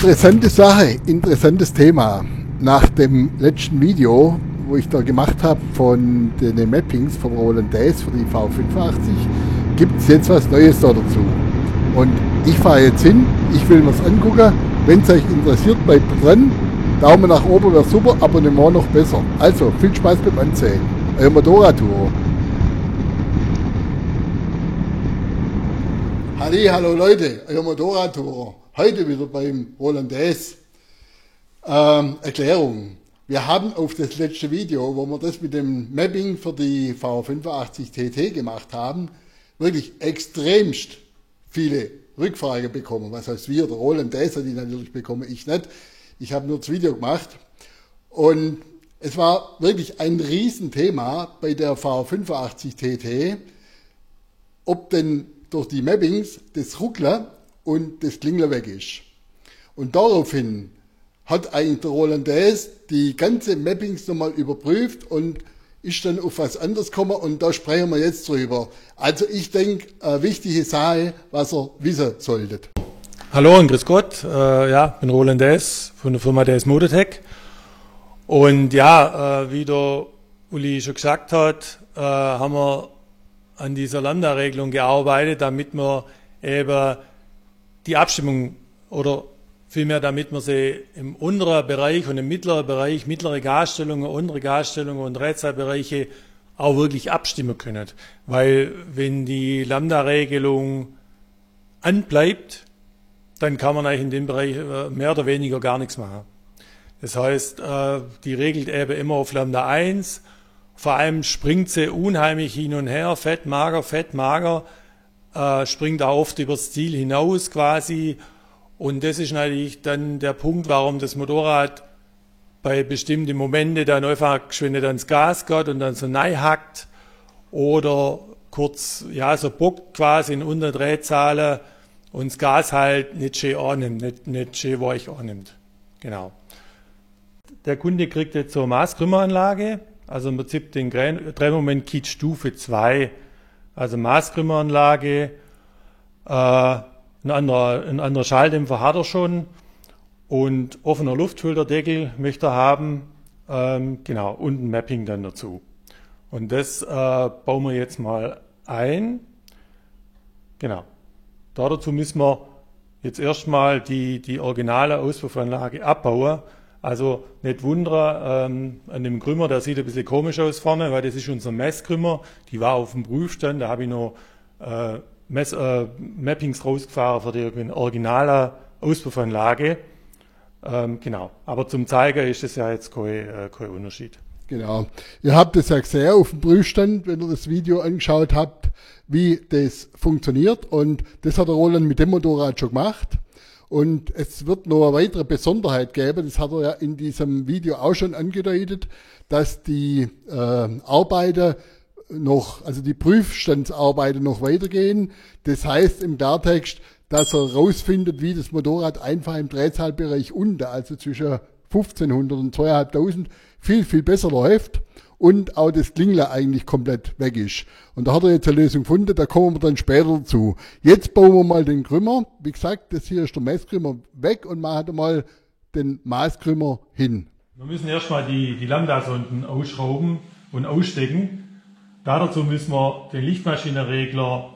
Interessante Sache, interessantes Thema. Nach dem letzten Video, wo ich da gemacht habe von den Mappings vom Roland Days für die V85, gibt es jetzt was Neues da dazu. Und ich fahre jetzt hin, ich will mir das angucken. Wenn es euch interessiert, bleibt dran. Daumen nach oben wäre super, Abonnement noch besser. Also, viel Spaß beim Ansehen. Euer Motorradtour. Hallo Leute, euer Motorradtour. Heute wieder beim Roland Days. Erklärung. Wir haben auf das letzte Video, wo wir das mit dem Mapping für die V85 TT gemacht haben, wirklich extremst viele Rückfragen bekommen. Was heißt wir? Der Roland Days hat die natürlich bekommen, ich nicht. Ich habe nur das Video gemacht. Und es war wirklich ein Riesenthema bei der V85 TT, ob denn durch die Mappings das Ruckler und das Klingler weg ist. Und daraufhin hat eigentlich der Roland Days die ganze Mappings nochmal überprüft und ist dann auf was anderes gekommen und da sprechen wir jetzt drüber. Also ich denke, eine wichtige Sache, was ihr wissen solltet. Hallo und grüß Gott, ich bin Roland Days von der Firma Days Motortech. Und ja, wie der Uli schon gesagt hat, haben wir an dieser Lambda-Regelung gearbeitet, damit wir eben die Abstimmung oder vielmehr damit wir sie im unteren Bereich und im mittleren Bereich, mittlere Gasstellungen, untere Gasstellungen und Drehzahlbereiche auch wirklich abstimmen können. Weil wenn die Lambda-Regelung anbleibt, dann kann man eigentlich in dem Bereich mehr oder weniger gar nichts machen. Das heißt, die regelt eben immer auf Lambda 1, vor allem springt sie unheimlich hin und her, fett, mager, springt auch oft übers Ziel hinaus quasi. Und das ist natürlich dann der Punkt, warum das Motorrad bei bestimmten Momenten dann einfach geschwind ans Gas geht und dann so hackt oder kurz, ja, so bockt quasi in Unterdrehzahlen und das Gas halt nicht schön annimmt, nicht schön weich annimmt. Genau. Der Kunde kriegt jetzt so eine Maßkrümmeranlage, also im Prinzip den Drehmoment-Kit Stufe 2, also Maßkrümmeranlage, ein anderer Schalldämpfer hat er schon und offener Luftfilterdeckel möchte er haben, genau, und ein Mapping dann dazu. Und das bauen wir jetzt mal ein. Genau. Dazu müssen wir jetzt erstmal die originale Auspuffanlage abbauen. Also nicht wundern, an dem Krümmer, der sieht ein bisschen komisch aus vorne, weil das ist unser Messkrümmer. Die war auf dem Prüfstand, da habe ich noch Mappings rausgefahren für die originale Auspuffanlage. Genau. Aber zum Zeigen ist das ja jetzt kein Unterschied. Genau. Ihr habt es ja gesehen auf dem Prüfstand, wenn ihr das Video angeschaut habt, wie das funktioniert. Und das hat der Roland mit dem Motorrad schon gemacht. Und es wird noch eine weitere Besonderheit geben, das hat er ja in diesem Video auch schon angedeutet, dass die Arbeiter noch, also die Prüfstandsarbeiten noch weitergehen. Das heißt im Klartext, dass er rausfindet, wie das Motorrad einfach im Drehzahlbereich unten, also zwischen 1500 und 2500, viel besser läuft und auch das Klingler eigentlich komplett weg ist. Und da hat er jetzt eine Lösung gefunden, da kommen wir dann später dazu. Jetzt bauen wir mal den Krümmer. Wie gesagt, das hier ist der Messkrümmer weg und machen mal den Maßkrümmer hin. Wir müssen erstmal die Lambda-Sonden ausschrauben und ausstecken. Dazu müssen wir den Lichtmaschinenregler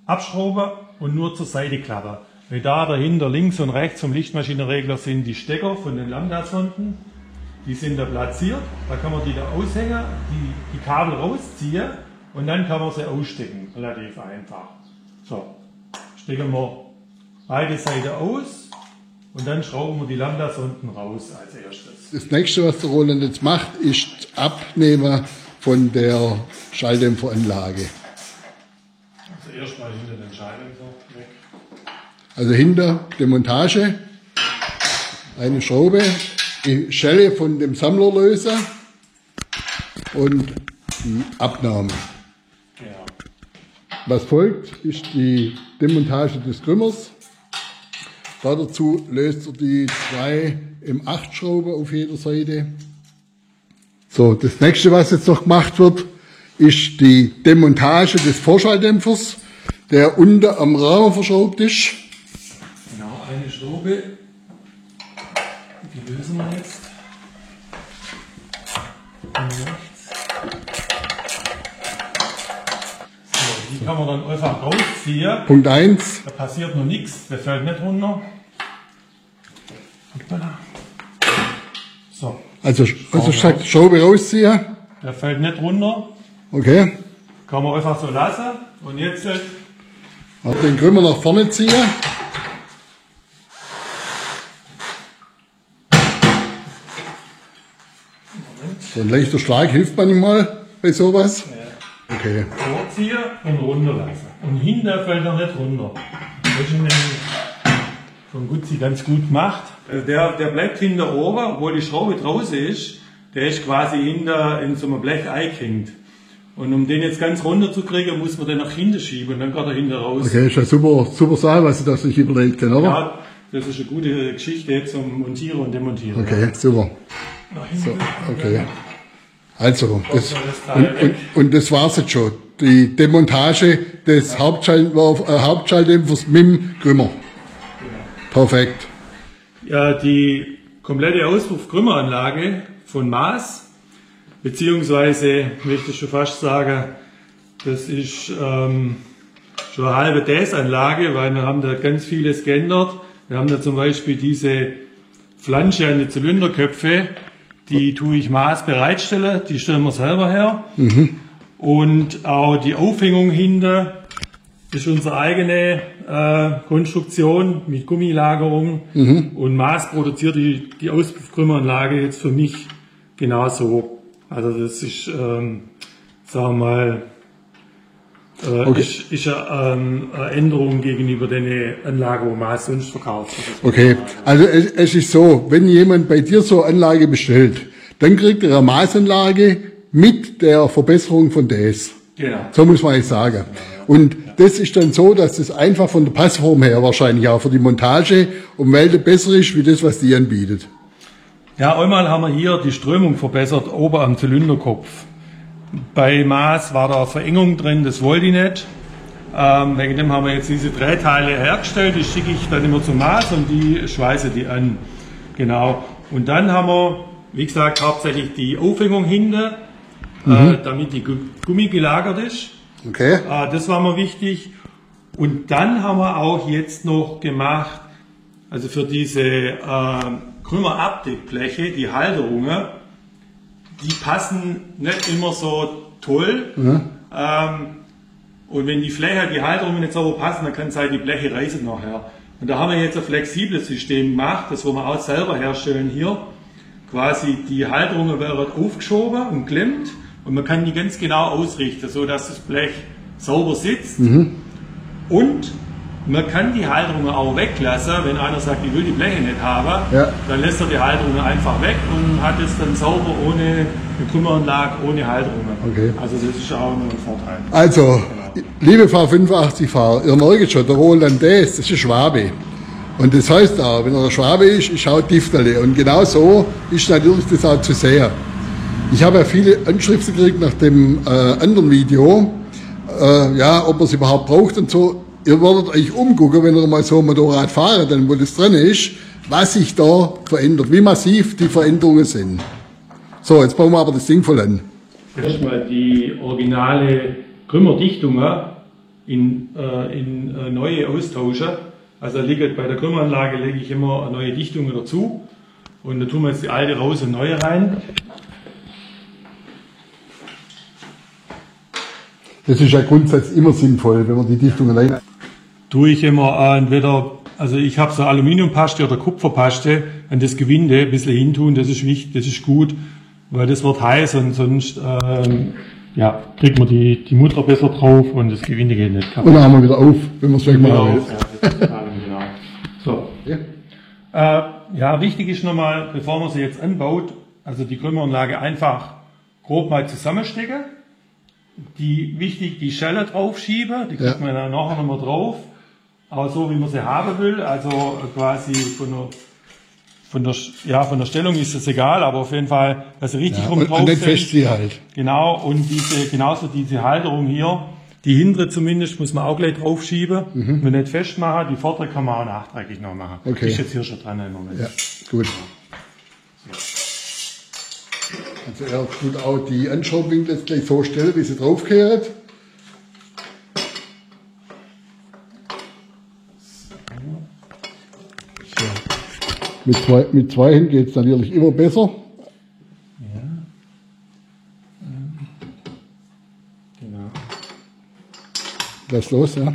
abschrauben und nur zur Seite klappen. Weil da dahinter links und rechts vom Lichtmaschinenregler sind die Stecker von den Lambda-Sonden. Die sind da platziert. Da kann man die da aushängen, die Kabel rausziehen und dann kann man sie ausstecken. Relativ einfach. So, stecken wir beide Seiten aus und dann schrauben wir die Lambda-Sonden raus als erstes. Das nächste, was der Roland jetzt macht, ist Abnehmen von der Schalldämpferanlage. Also erstmal hinter den Schalldämpfer weg. Also hinter der Montage eine Schraube, die Schelle von dem Sammlerlöser und die Abnahme. Genau. Was folgt, ist die Demontage des Krümmers. Dazu löst er die 2 M8-Schrauben auf jeder Seite. So, das nächste, was jetzt noch gemacht wird, ist die Demontage des Vorschalldämpfers, der unten am Rahmen verschraubt ist. Genau, eine Schraube Die lösen wir jetzt. So, die kann man dann einfach rausziehen. Punkt 1. Da passiert noch nichts, der fällt nicht runter. So. Also sagt, Schraube rausziehen. Der fällt nicht runter. Okay. Kann man einfach so lassen. Und jetzt Den Krümmer nach vorne ziehen. So ein leichter Schlag hilft manchmal bei sowas. ja, Okay. vorziehen und runterlassen. Und hinter fällt er nicht runter. Das ist nämlich von Guzzi ganz gut gemacht. Also der bleibt hinter oben, obwohl die Schraube draußen ist. Der ist quasi hinter in so einem Blech eingehängt. Und um den jetzt ganz runter zu kriegen, muss man den nach hinten schieben und dann geht er hinter raus. Okay, ist ja super Sache, was Sie da sich überlegt haben, oder? Ja, das ist eine gute Geschichte zum Montieren und Demontieren. Okay, super. Nach hinten. So, okay. Also, das, Teil weg. und das war's jetzt schon. Die Demontage des Hauptschalldämpfers mit dem Krümmer. Perfekt. Ja, die komplette Auspuff-Krümmeranlage von Maas, beziehungsweise, möchte ich schon fast sagen, das ist schon eine halbe DES-Anlage, weil wir haben da ganz vieles geändert. Wir haben da zum Beispiel diese Flansche an die Zylinderköpfe, die tue ich Maas bereitstellen, die stellen wir selber her. Und auch die Aufhängung hinten ist unsere eigene Konstruktion mit Gummilagerung. Und Maas produziert die Auspuffkrümmeranlage jetzt für mich genauso. Also das ist, sagen wir mal, ist eine Änderung gegenüber den Anlagen, wo Maas sonst verkauft. Okay, also es ist so, wenn jemand bei dir so eine Anlage bestellt, dann kriegt er eine Maßanlage mit der Verbesserung von DS. Genau. So muss man eigentlich sagen. Und das ist dann so, dass das einfach von der Passform her wahrscheinlich auch für die Montage um Welten besser ist, wie das, was die anbietet. Ja, einmal haben wir hier die Strömung verbessert, oben am Zylinderkopf. Bei Maas war da Verengung drin, das wollte ich nicht. Wegen dem haben wir jetzt diese Drehteile hergestellt, die schicke ich dann immer zum Maas und die schweiße die an. Genau. Und dann haben wir, wie gesagt, hauptsächlich die Aufhängung hinten, damit die Gummi gelagert ist. Okay. Das war mir wichtig. Und dann haben wir auch jetzt noch gemacht, also für diese Krümmerabdeckbleche, die Halterungen, die passen nicht immer so toll. Und wenn die Fläche, die Halterungen nicht sauber passen, dann kann es sein, die Bleche reißen nachher. Und da haben wir jetzt ein flexibles System gemacht, das wollen wir auch selber herstellen hier. Quasi die Halterungen werden aufgeschoben und klemmt und man kann die ganz genau ausrichten, so dass das Blech sauber sitzt. Und man kann die Halterungen auch weglassen, wenn einer sagt, ich will die Bleche nicht haben, dann lässt er die Halterungen einfach weg und hat es dann sauber ohne eine Krümmeranlage, ohne Halterungen. Okay. Also das ist auch noch ein Vorteil. Also, liebe V85-Fahrer, ihr merkt schon, der Roland das ist ein Schwabe. Und das heißt auch, wenn er ein Schwabe ist, ist auch Tifterle. Und genau so ist natürlich das auch zu sehen. Ich habe ja viele Anschriften gekriegt nach dem anderen Video, ob er es überhaupt braucht und so. Ihr werdet euch umgucken, wenn ihr mal so ein Motorrad fahrt, dann wo das drin ist, was sich da verändert, wie massiv die Veränderungen sind. So, jetzt bauen wir aber das Ding voll an. Erstmal die originale Krümmerdichtungen in neue austauschen. Also bei der Krümmeranlage lege ich immer eine neue Dichtung dazu und da tun wir jetzt die alte raus und neue rein. Das ist ja grundsätzlich immer sinnvoll, wenn man die Dichtungen rein. Tue ich immer entweder, also ich habe so Aluminiumpaste oder Kupferpaste an das Gewinde ein bisschen hintun, das ist wichtig, das ist gut, weil das wird heiß und sonst kriegt man die Mutter besser drauf und das Gewinde geht nicht kaputt. Und dann haben wir wieder auf, wenn man es wegmachen will. Genau. So. Ja. Wichtig ist nochmal, bevor man sie jetzt anbaut, also die Krümmeranlage einfach grob mal zusammenstecken. Die Schelle draufschieben, die kriegt man dann nachher nochmal drauf, aber so wie man sie haben will, also quasi von der Stellung ist es egal, aber auf jeden Fall, dass sie richtig rum drauf sind. Und dann sind. festziehen halt. Genau, und genauso diese Halterung hier, die hintere zumindest muss man auch gleich draufschieben, wenn nicht festmachen, die vordere kann man auch nachträglich noch machen. Okay. Ist jetzt hier schon dran im Moment. Ja, gut. Also er tut auch die Anschraubwinkel jetzt gleich so stellen, wie sie draufkehrt. So. Mit zwei Händen geht es natürlich immer besser. Ja. Genau. Lass los, ja.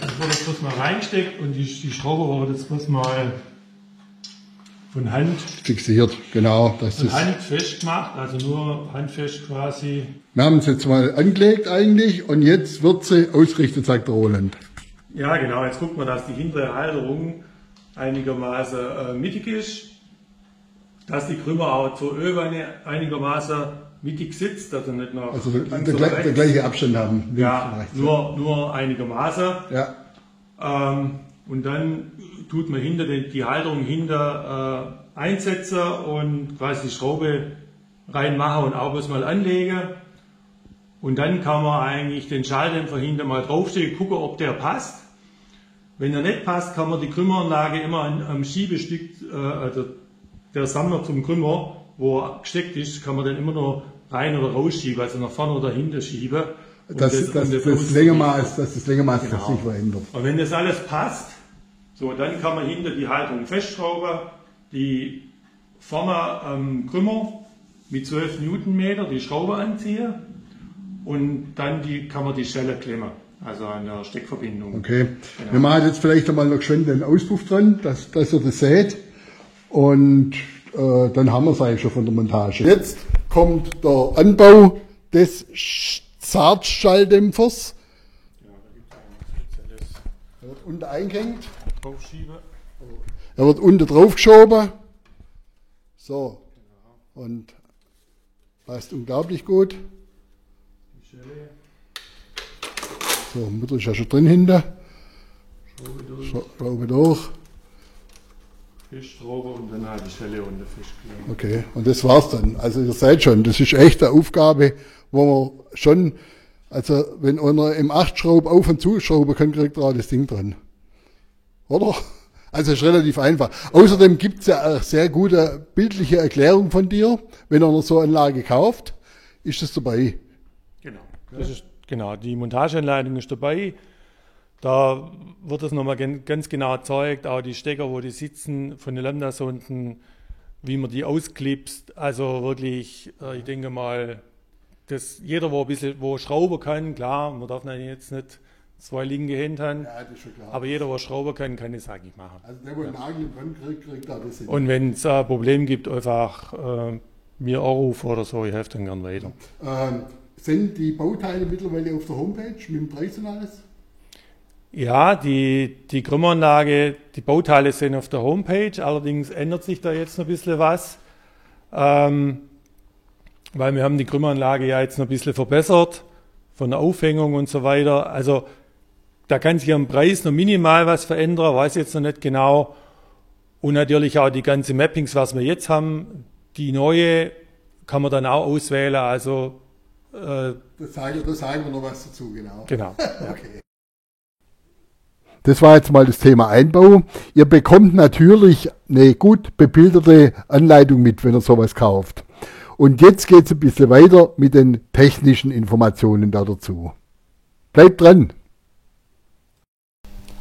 Jetzt wird das bloß mal reingesteckt und die Schraube wird jetzt bloß mal von Hand Fixiert, genau. handfest gemacht, also nur handfest quasi. Wir haben es jetzt mal angelegt eigentlich und jetzt wird sie ausgerichtet, sagt der Roland. Ja, genau. Jetzt guckt man, dass die hintere Halterung einigermaßen mittig ist, dass die Krümmer auch zur Ölwanne einigermaßen mittig sitzt, also nicht noch Also der gleiche Abstand haben. Ja, nur einigermaßen. Ja. Und dann tut man hinter die Halterung hinter einsetzen und quasi die Schraube reinmachen und auch bloß mal anlegen. Und dann kann man eigentlich den Schalldämpfer hinter mal draufstellen, gucken, ob der passt. Wenn er nicht passt, kann man die Krümmeranlage immer am Schiebestück, also der Sammler zum Krümmer, wo er gesteckt ist, kann man dann immer noch rein oder rausschieben, also nach vorne oder hinten schieben. Das Längermaß sich verändert. Und wenn das alles passt, so, dann kann man hinter die Halterung festschrauben, die vorne am Krümmer mit 12 Newtonmeter die Schraube anziehen und dann kann man die Schelle klemmen, also an der Steckverbindung. Okay, genau. Wir machen jetzt vielleicht einmal noch geschwind den Auspuff dran, dass ihr das seht und dann haben wir es eigentlich schon von der Montage. Jetzt kommt der Anbau des Zartschalldämpfers. Ja, da gibt es ein spezielles. Er wird unten eingehängt. Draufschieben. Er wird unten draufgeschoben. So. Genau. Und passt unglaublich gut. Die Schelle. So, Mutter ist ja schon drin hinten. Schraube durch. Schraube durch. Fischschraube und dann halt die Schelle und der Fischklemmen. Okay, und das war's dann. Also ihr seht schon, das ist echt eine Aufgabe, wo man schon, also wenn einer im 8-Schraub auf- und zuschrauben kann, kriegt er auch das Ding dran. Oder? Also ist relativ einfach. Außerdem gibt's ja eine sehr gute bildliche Erklärung von dir. Wenn einer so eine Anlage kauft, ist das dabei. Genau. Das ist, genau, die Montageanleitung ist dabei. Da wird das nochmal ganz genau gezeigt, auch die Stecker, wo die sitzen, von den Lambda-Sonden, wie man die ausklipst. Also wirklich, ich denke mal, dass jeder, wo ein bisschen schrauben kann, klar, man darf jetzt nicht 2 linke Hände haben, Ja, das ist schon klar. aber jeder, der schrauben kann das eigentlich machen. Also der, wo einen Nagel dran kriegt auch das hin. Und wenn es ein Problem gibt, einfach mir anrufen oder so, ich helfe dann gern weiter. Sind die Bauteile mittlerweile auf der Homepage mit dem Preis und alles? Ja, die Krümmeranlage, die Bauteile sind auf der Homepage, allerdings ändert sich da jetzt noch ein bisschen was, weil wir haben die Krümmeranlage ja jetzt noch ein bisschen verbessert, von der Aufhängung und so weiter. Also da kann sich am Preis noch minimal was verändern, weiß jetzt noch nicht genau. Und natürlich auch die ganzen Mappings, was wir jetzt haben, die neue kann man dann auch auswählen. Also da sagen wir noch was dazu, genau. Genau. Ja. Okay. Das war jetzt mal das Thema Einbau. Ihr bekommt natürlich eine gut bebilderte Anleitung mit, wenn ihr sowas kauft. Und jetzt geht es ein bisschen weiter mit den technischen Informationen dazu. Bleibt dran!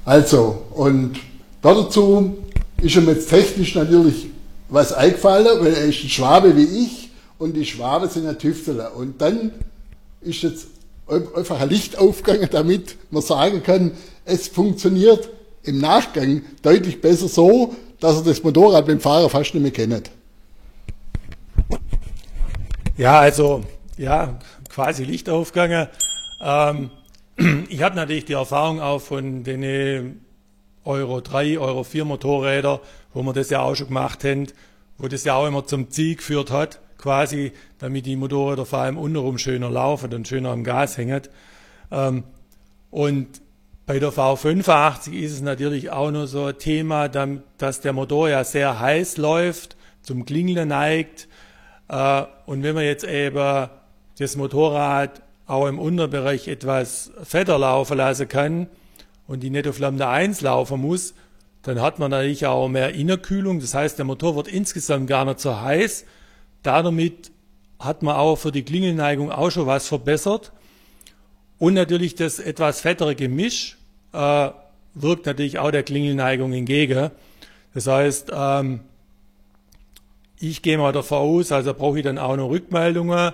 Also, und dazu ist ihm jetzt technisch natürlich was eingefallen, weil er ist ein Schwabe wie ich und die Schwaben sind ja Tüfteler. Und dann ist jetzt einfach ein Licht aufgegangen, damit man sagen kann, es funktioniert im Nachgang deutlich besser so, dass er das Motorrad beim Fahrer fast nicht mehr kennt. Ja, also, ja, quasi Licht aufgegangen. Ich habe natürlich die Erfahrung auch von den Euro 3, Euro 4 Motorrädern, wo wir das ja auch schon gemacht haben, wo das ja auch immer zum Ziel geführt hat, quasi, damit die Motorräder vor allem untenrum schöner laufen und schöner am Gas hängen. Und bei der V85 ist es natürlich auch noch so ein Thema, dass der Motor ja sehr heiß läuft, zum Klingeln neigt. Und wenn man jetzt eben das Motorrad auch im Unterbereich etwas fetter laufen lassen kann und die nicht auf Lambda 1 laufen muss, dann hat man natürlich auch mehr Innerkühlung. Das heißt, der Motor wird insgesamt gar nicht so heiß. Damit hat man auch für die Klingelneigung auch schon was verbessert. Und natürlich das etwas fettere Gemisch wirkt natürlich auch der Klingelneigung entgegen. Das heißt, ich gehe mal davon aus, also brauche ich dann auch noch Rückmeldungen,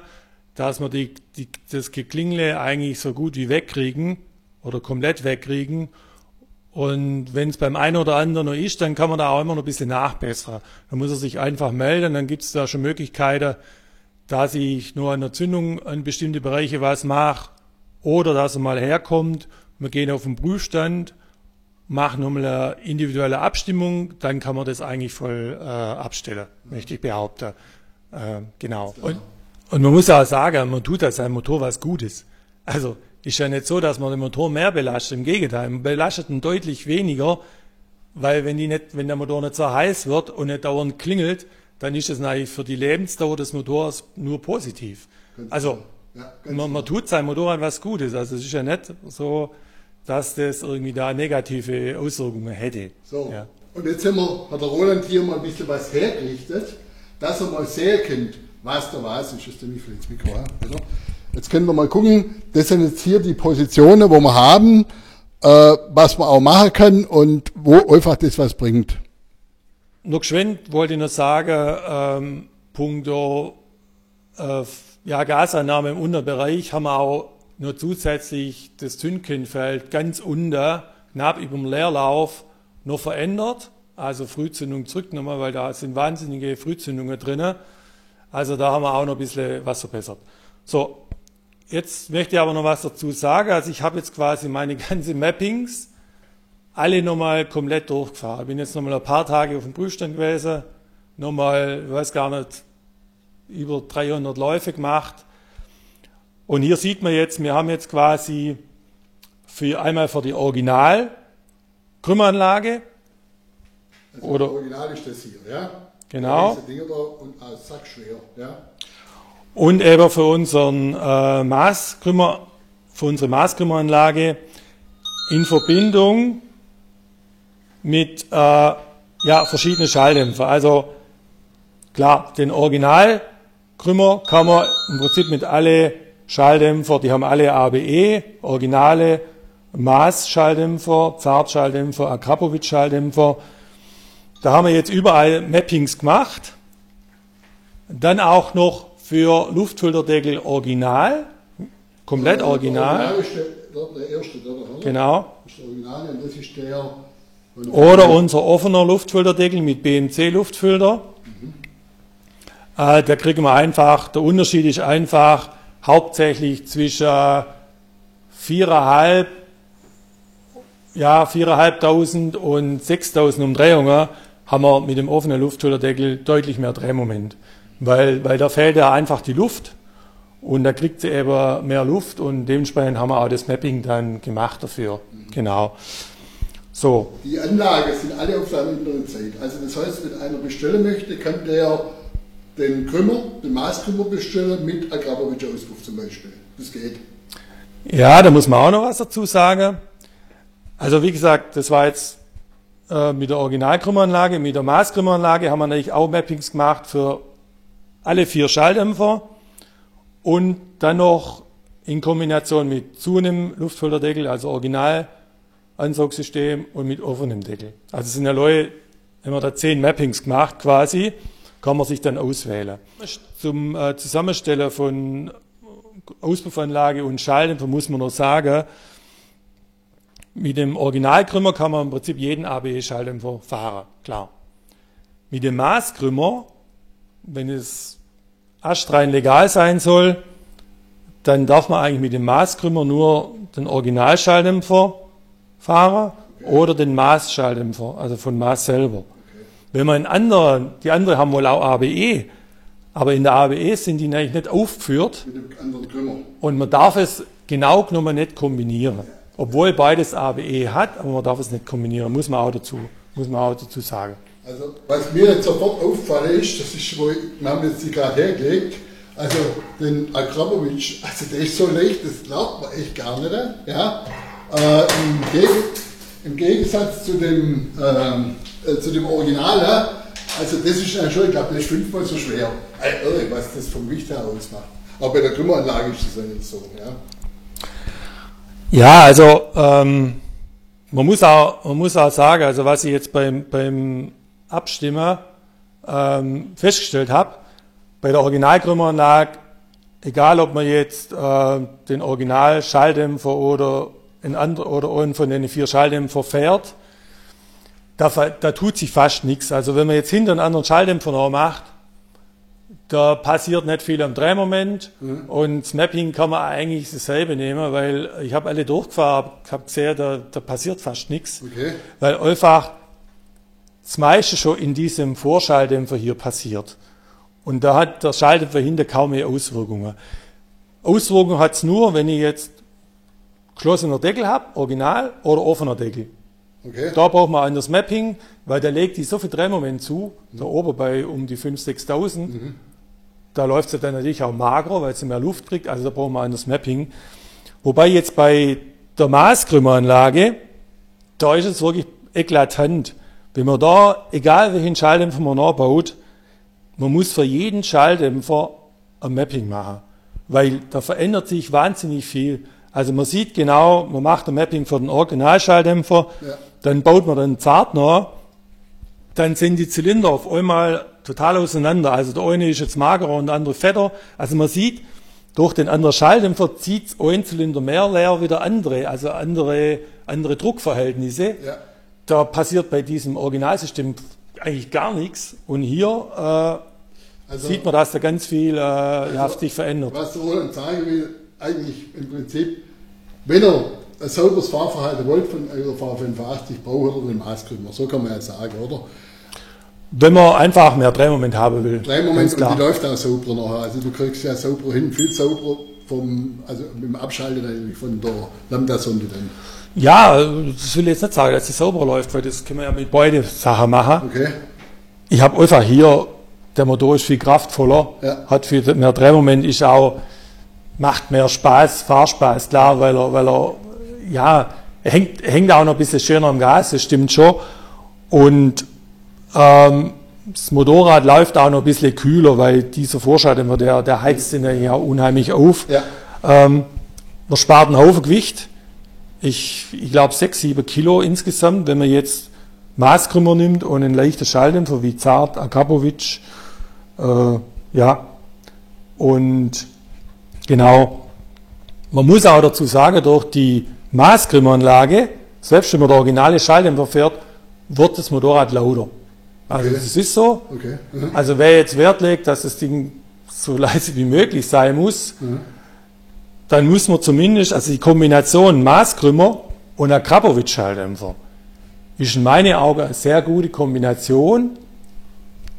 dass wir das Geklingle eigentlich so gut wie wegkriegen oder komplett wegkriegen. Und wenn es beim einen oder anderen noch ist, dann kann man da auch immer noch ein bisschen nachbessern. Dann muss er sich einfach melden, dann gibt es da schon Möglichkeiten, dass ich nur an der Zündung an bestimmte Bereiche was mache oder dass er mal herkommt, wir gehen auf den Prüfstand, machen nochmal eine individuelle Abstimmung, dann kann man das eigentlich voll abstellen, möchte ich behaupten. Genau. Und man muss auch sagen, man tut da seinem Motor was Gutes. Also ist ja nicht so, dass man den Motor mehr belastet, im Gegenteil, man belastet ihn deutlich weniger, weil wenn der Motor nicht so heiß wird und nicht dauernd klingelt, dann ist es natürlich für die Lebensdauer des Motors nur positiv. Also man tut seinem Motorrad was Gutes, also es ist ja nicht so, dass das irgendwie da negative Auswirkungen hätte. So, ja. Und jetzt hat der Roland hier mal ein bisschen was hergerichtet, dass er mal sehen könnt, was da was ist. Ist der Michael ins Mikro, oder? Jetzt können wir mal gucken, das sind jetzt hier die Positionen, wo wir haben, was man auch machen kann und wo einfach das was bringt. Noch geschwind wollte ich noch sagen, punkto Gasannahme im Unterbereich haben wir auch nur zusätzlich das Zündkennfeld ganz unten, knapp über dem Leerlauf, noch verändert. Also Frühzündung zurückgenommen, weil da sind wahnsinnige Frühzündungen drin. Also da haben wir auch noch ein bisschen was verbessert. So, jetzt möchte ich aber noch was dazu sagen. Also ich habe jetzt quasi meine ganzen Mappings alle nochmal komplett durchgefahren. Ich bin jetzt nochmal ein paar Tage auf dem Prüfstand gewesen, nochmal, ich weiß gar nicht, über 300 Läufe gemacht. Und hier sieht man jetzt, wir haben jetzt quasi einmal für die Original-Krümmeranlage. Also oder Original ist das hier, ja? Genau. Diese Dinger da und sackschwer, ja? Und eben für unseren für unsere Maßkrümmeranlage in Verbindung mit verschiedenen Schalldämpfer. Also klar, den Originalkrümmer kann man im Prinzip mit alle Schalldämpfer, die haben alle ABE, originale Maß-Schalldämpfer, Zart-Schalldämpfer, Akrapovic-Schalldämpfer. Da haben wir jetzt überall Mappings gemacht. Dann auch noch für Luftfilterdeckel original, komplett original. Original ist der erste, oder? Genau. Das ist der Original und das ist der. Oder unser offener Luftfilterdeckel mit BMC-Luftfilter. Da kriegen wir einfach, der Unterschied ist einfach hauptsächlich zwischen 4.500 und 6.000 Umdrehungen haben wir mit dem offenen Luftfilterdeckel deutlich mehr Drehmoment. Weil da fehlt ja einfach die Luft und da kriegt sie eben mehr Luft und dementsprechend haben wir auch das Mapping dann gemacht dafür. Genau. So. Die Anlage sind alle auf seiner Internetseite. Also das heißt, wenn einer bestellen möchte, kann der den Maßkrümmer bestellen mit Akrapovic-Auspuff zum Beispiel. Das geht. Ja, da muss man auch noch was dazu sagen. Also wie gesagt, das war jetzt mit der Originalkrümmeranlage, mit der Maßkrümmeranlage haben wir natürlich auch Mappings gemacht für alle 4 Schalldämpfer und dann noch in Kombination mit zu einem Luftfilterdeckel, also Original-Ansaugsystem und mit offenem Deckel. Also sind ja Leute, wenn wir da 10 Mappings gemacht quasi, kann man sich dann auswählen. Zum Zusammenstellen von Auspuffanlage und Schalldämpfer muss man noch sagen, mit dem Originalkrümmer kann man im Prinzip jeden ABE-Schalldämpfer fahren, klar. Mit dem Maßkrümmer, wenn es astrein legal sein soll, dann darf man eigentlich mit dem Maßkrümmer nur den Originalschalldämpfer fahren oder den Maßschalldämpfer, also von Maß selber. Wenn man die anderen haben wohl auch ABE, aber in der ABE sind die eigentlich nicht aufgeführt mit dem anderen Krümmer. Und man darf es genau genommen nicht kombinieren. Obwohl beides ABE hat, aber man darf es nicht kombinieren, muss man auch dazu sagen. Also was mir jetzt sofort auffällt ist, wir haben jetzt die gerade hergelegt, also den Akrapovic, also der ist so leicht, das glaubt man echt gar nicht. Ja? im Gegensatz zu dem Original, ja, also das ist ja schon, ich glaube, das ist 5-mal so schwer. Irre, was das vom Gewicht her ausmacht. Aber bei der Trümmeranlage ist das ja nicht so. Ja, ja, also man muss auch sagen, also was ich jetzt beim Abstimmen festgestellt habe, bei der Originalkrümmeranlage, egal ob man jetzt den Original-Schalldämpfer oder einen von den 4 Schalldämpfer fährt, da tut sich fast nichts. Also wenn man jetzt hinter einen anderen Schalldämpfer noch macht, da passiert nicht viel am Drehmoment und das Mapping kann man eigentlich dasselbe nehmen, weil ich habe alle durchgefahren, habe gesehen, da passiert fast nichts, weil einfach das meiste schon in diesem Vorschalldämpfer hier passiert. Und da hat der Schalldämpfer hinten kaum mehr Auswirkungen. Auswirkungen hat es nur, wenn ich jetzt geschlossener Deckel habe, original oder offener Deckel. Da braucht man ein anderes Mapping, weil der legt die so viel Drehmoment zu, da oben bei um die 5.000, 6.000. Da läuft es dann natürlich auch magerer, weil es mehr Luft kriegt, also da braucht man ein anderes Mapping. Wobei jetzt bei der Maßkrümmeranlage, da ist es wirklich eklatant. Wenn man da, egal welchen Schalldämpfer man nachbaut, man muss für jeden Schalldämpfer ein Mapping machen, weil da verändert sich wahnsinnig viel. Also man sieht genau, man macht ein Mapping für den Originalschalldämpfer, dann baut man den zart nach, dann sind die Zylinder auf einmal total auseinander. Also der eine ist jetzt magerer und der andere fetter. Also man sieht, durch den anderen Schalldämpfer zieht ein Zylinder mehr leer wie der andere, also andere Druckverhältnisse. Ja. Da passiert bei diesem Originalsystem eigentlich gar nichts. Und hier sieht man, dass da ganz viel sich verändert. Was der Roland sagen will, eigentlich im Prinzip, wenn er ein sauberes Fahrverhalten wollt von eurer V85, braucht er den Maßkrümmer. So kann man ja sagen, oder? Wenn man einfach mehr Drehmoment haben will. Drehmoment und die läuft auch sauber nachher. Also du kriegst ja sauber hin, viel sauberer also mit dem Abschalten von der Lambda-Sonde dann. Ja, das will ich jetzt nicht sagen, dass es sauber läuft, weil das können wir ja mit beiden Sachen machen. Okay. Ich habe einfach hier, der Motor ist viel kraftvoller, hat viel mehr Drehmoment, macht mehr Spaß, Fahrspaß, klar, weil er hängt auch noch ein bisschen schöner am Gas, das stimmt schon. Und das Motorrad läuft auch noch ein bisschen kühler, weil dieser Vorschalldämpfer, der heizt den ja unheimlich auf. Ja. Man spart einen Haufen Gewicht. Ich glaube 6-7 Kilo insgesamt, wenn man jetzt Maßkrümmer nimmt und einen leichten Schalldämpfer wie Zart, Akapovic. Und genau, man muss auch dazu sagen, durch die Maßkrümmeranlage, selbst wenn man der originale Schalldämpfer fährt, wird das Motorrad lauter. Also das ist so. Okay. Also wer jetzt Wert legt, dass das Ding so leise wie möglich sein muss, dann muss man zumindest, also die Kombination Maßkrümmer und Akapovic-Schalldämpfer ist in meinen Augen eine sehr gute Kombination.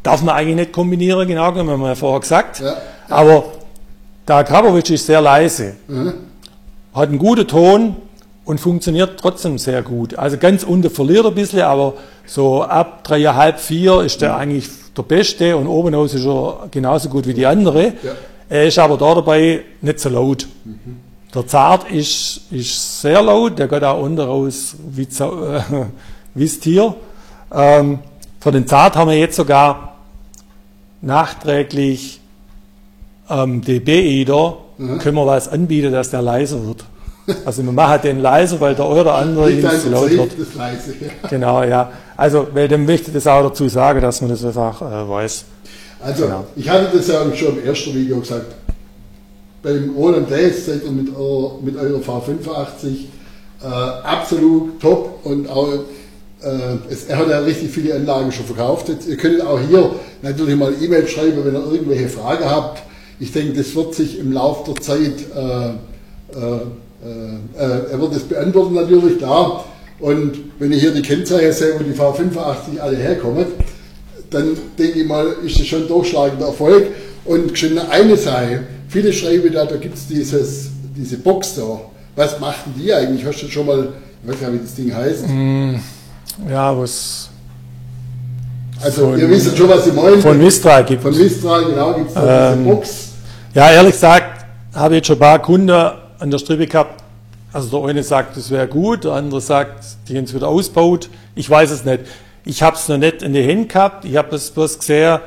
Darf man eigentlich nicht kombinieren, genau, haben wir ja vorher gesagt. Ja. Aber der Akapovic ist sehr leise, hat einen guten Ton und funktioniert trotzdem sehr gut. Also ganz unten verliert er ein bisschen, aber so ab 3,5, 4 ist der eigentlich der Beste und oben aus ist er genauso gut wie die andere. Ja. Er ist aber da dabei nicht so laut. Der Zart ist sehr laut, der geht auch unten raus wie das Tier. Für den Zart haben wir jetzt sogar nachträglich dB-Eder, können wir was anbieten, dass der leiser wird. Also wir machen den leiser, weil der oder andere ihm zu laut wird. Das leise, ja. Genau, ja. Also, weil dem möchte ich das auch dazu sagen, dass man das einfach weiß. Also, genau. Ich hatte das ja schon im ersten Video gesagt. Beim Roland Days seid ihr mit eurer V85 absolut top und auch er hat ja richtig viele Anlagen schon verkauft. Jetzt, ihr könnt auch hier natürlich mal E-Mail schreiben, wenn ihr irgendwelche Fragen habt. Ich denke, das wird sich im Laufe der Zeit er wird es beantworten natürlich, klar. Und wenn ich hier die Kennzeichen sehe, wo die V85 alle herkommen, dann denke ich mal, ist das schon ein durchschlagender Erfolg. Und schon eine Sache, viele schreiben da gibt es diese Box da. Was machten die eigentlich? Hast du schon mal, ich weiß nicht, wie das Ding heißt? Ja, was... Also ihr wisst schon, was ich meine. Von Mistral gibt es. Von Mistral, genau, gibt es da diese Box. Ja, ehrlich gesagt, habe ich jetzt schon ein paar Kunden an der Strippe gehabt, Also der eine sagt, das wäre gut, der andere sagt, die haben es wieder ausbaut. Ich weiß es nicht. Ich habe es noch nicht in die Hände gehabt. Ich habe es bloß gesehen,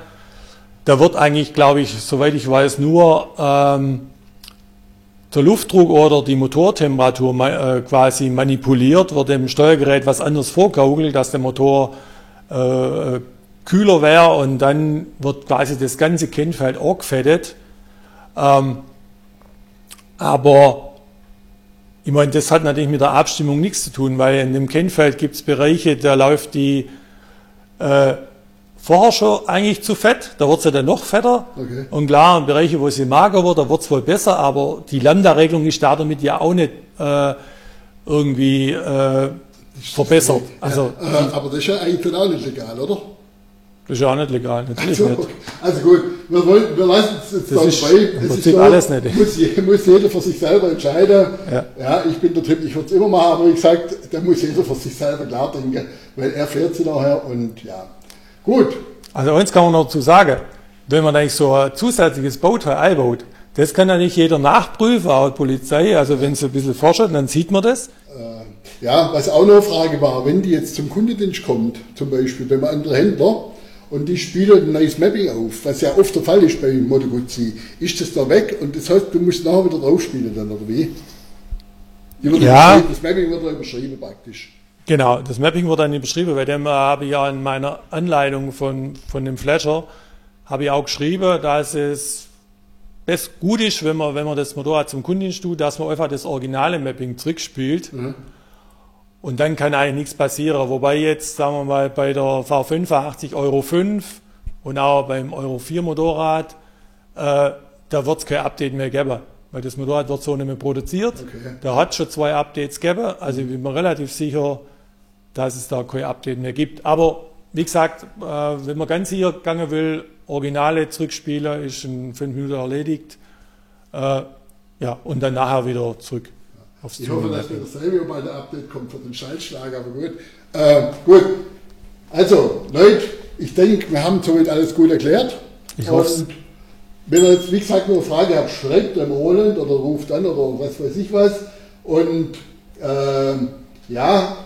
da wird eigentlich, glaube ich, soweit ich weiß, nur der Luftdruck oder die Motortemperatur quasi manipuliert, wird dem Steuergerät was anderes vorgaukelt, dass der Motor kühler wäre, und dann wird quasi das ganze Kennfeld auch gefettet. Aber ich meine, das hat natürlich mit der Abstimmung nichts zu tun, weil in dem Kennfeld gibt es Bereiche, da läuft die vorher schon eigentlich zu fett, da wird sie dann noch fetter. Okay. Und klar, in Bereiche, wo sie mager wird, da wird es wohl besser, aber die Lambda-Regelung ist damit ja auch nicht irgendwie verbessert. Also, aber das ist ja eigentlich dann auch nicht legal, oder? Das ist ja auch nicht legal, natürlich nicht. Also gut, wir lassen es jetzt dabei. Im Prinzip alles nicht. Muss jeder für sich selber entscheiden. Ja, ich bin der Typ, ich würde es immer machen, aber wie gesagt, da muss jeder für sich selber klar denken, weil er fährt sie nachher und ja. Gut. Also eins kann man noch dazu sagen, wenn man eigentlich so ein zusätzliches Bauteil einbaut, das kann ja nicht jeder nachprüfen, auch die Polizei. Also wenn sie ein bisschen forscht, dann sieht man das. Ja, was auch noch eine Frage war, wenn die jetzt zum Kundendienst kommt, zum Beispiel beim anderen Händler, und die spielen ein neues Mapping auf, was ja oft der Fall ist bei Moto Guzzi, ist das da weg und das heißt, du musst nachher wieder drauf spielen dann, oder wie? Ja. Das Mapping wird dann überschrieben praktisch. Genau, das Mapping wird dann beschrieben, bei dem habe ich ja in meiner Anleitung von dem Flasher, habe ich auch geschrieben, dass es best gut ist, wenn man das Motorrad zum Kundendienst tut, dass man einfach das originale Mapping zurückspielt. Mhm. Und dann kann eigentlich nichts passieren. Wobei jetzt, sagen wir mal, bei der V85 Euro 5 und auch beim Euro 4 Motorrad, da wird es kein Update mehr geben. Weil das Motorrad wird so nicht mehr produziert. Okay. Da hat schon 2 Updates gegeben. Also ich bin mir relativ sicher, dass es da kein Update mehr gibt. Aber wie gesagt, wenn man ganz sicher gegangen will, Originale zurückspielen, ist in 5 Minuten erledigt. Ja, und dann nachher wieder zurück. Ich hoffe, dass mir dasselbe mal ein Update kommt für den Schaltschlag, aber gut. Gut, also Leute, ich denke, wir haben somit alles gut erklärt. Ich hoffe. Wenn ihr jetzt, wie gesagt, noch eine Frage habt, schreibt an Roland oder ruft an oder was weiß ich was. Und ja,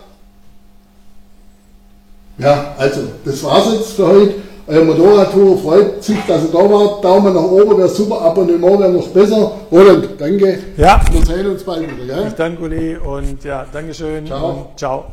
also das war's jetzt für heute. Euer Motorradtour freut sich, dass ihr da wart. Daumen nach oben, wäre super. Abonnement wäre noch besser. Roland, danke. Ja. Wir sehen uns bald wieder. Gell? Ich danke, Uli, und ja, Dankeschön. Ciao. Und ciao.